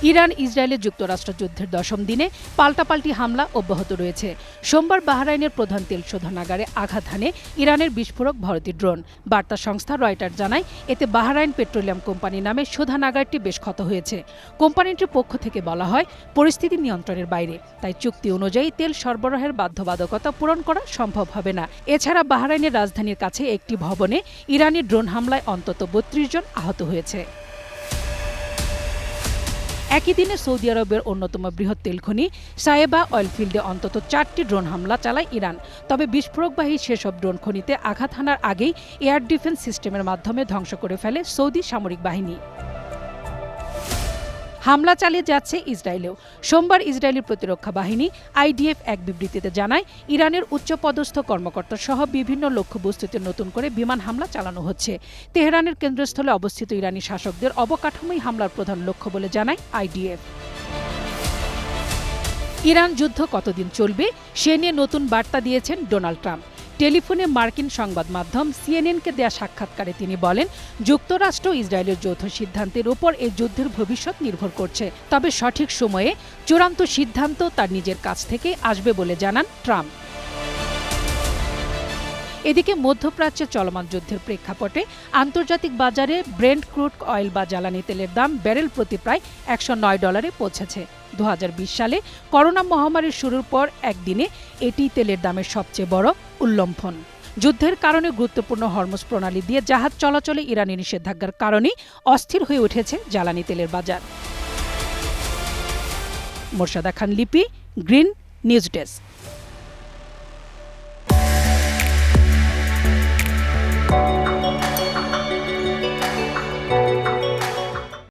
Iran ইসরায়েলে যুক্তরাষ্ট্র যুদ্ধের দশম দিনে পাল্টাপাল্টি হামলা অব্যাহত রয়েছে। সোমবার বাহরাইনের প্রধান তেল শোধনাগারে আঘাত হানে ইরানের বিস্ফোরক ভারতীয় ড্রোন। বার্তা সংস্থা রয়টার জানায়, এতে বাহরাইন পেট্রোলিয়াম কোম্পানি নামে শোধনাগারটি বেশ ক্ষত হয়েছে। কোম্পানিটির পক্ষ থেকে বলা হয়, পরিস্থিতি নিয়ন্ত্রণের বাইরে, তাই চুক্তি অনুযায়ী তেল সরবরাহের বাধ্যবাধকতা পূরণ করা সম্ভব হবে না। এছাড়া বাহরাইনের রাজধানীর কাছে একটি ভবনে ইরানি ড্রোন হামলায় অন্তত ৩২ জন আহত হয়েছে। একই দিনে সৌদি আরবের অন্যতম বৃহৎ তেলখনি সায়েবা অয়েলফিল্ডে অন্তত ৪টি ড্রোন হামলা চালায় ইরান। তবে বিস্ফোরকবাহী সেসব ড্রোন খনিতে আঘাত হানার আগেই এয়ার ডিফেন্স সিস্টেমের মাধ্যমে ধ্বংস করে ফেলে সৌদি সামরিক বাহিনী। হামলা চালিয়ে যাচ্ছে ইসরায়েলেও। সোমবার ইসরায়েলি প্রতিরক্ষা বাহিনী আইডিএফ এক বিবৃতিতে জানায়, ইরানের উচ্চপদস্থ কর্মকর্তা সহ বিভিন্ন লক্ষ্যবস্তুতে নতুন করে বিমান হামলা চালানো হচ্ছে। তেহরানের কেন্দ্রস্থলে অবস্থিত ইরানি শাসকদের অবকাঠামোই হামলার প্রধান লক্ষ্য বলে জানায় আইডিএফ। ইরান যুদ্ধ কতদিন চলবে সে নিয়ে নতুন বার্তা দিয়েছেন ডোনাল্ড ট্রাম্প। টেলিফোনে মার্কিন সংবাদ মাধ্যম সিএনএনকে দেয়া সাক্ষাৎকারে তিনি বলেন, যুক্তরাষ্ট্র ইসরায়েলের যৌথ সিদ্ধান্তের উপর এই যুদ্ধের ভবিষ্যৎ নির্ভর করছে। তবে সঠিক সময়ে চূড়ান্ত সিদ্ধান্ত তার নিজের কাছ থেকে আসবে বলে জানান ট্রাম্প। এদিকে মধ্যপ্রাচ্যে চলমান যুদ্ধের প্রেক্ষাপটে আন্তর্জাতিক বাজারে ব্রেন্ট ক্রুড অয়েল বা জ্বালানি তেলের দাম ব্যারেল প্রতি প্রায় $109 পৌঁছেছে। 2020 সালে করোনা মহামারীর শুরুর পর একদিনে এটি তেলের দামের সবচেয়ে বড় উল্লম্ফন। যুদ্ধের কারণে গুরুত্বপূর্ণ হরমুজ প্রণালী দিয়ে জাহাজ চলাচলে ইরানি নিষেধাজ্ঞার কারণেই অস্থির হয়ে উঠেছে জ্বালানি তেলের বাজার। মোর্শেদা খান লিপি, গ্রিন নিউজ ডেস্ক।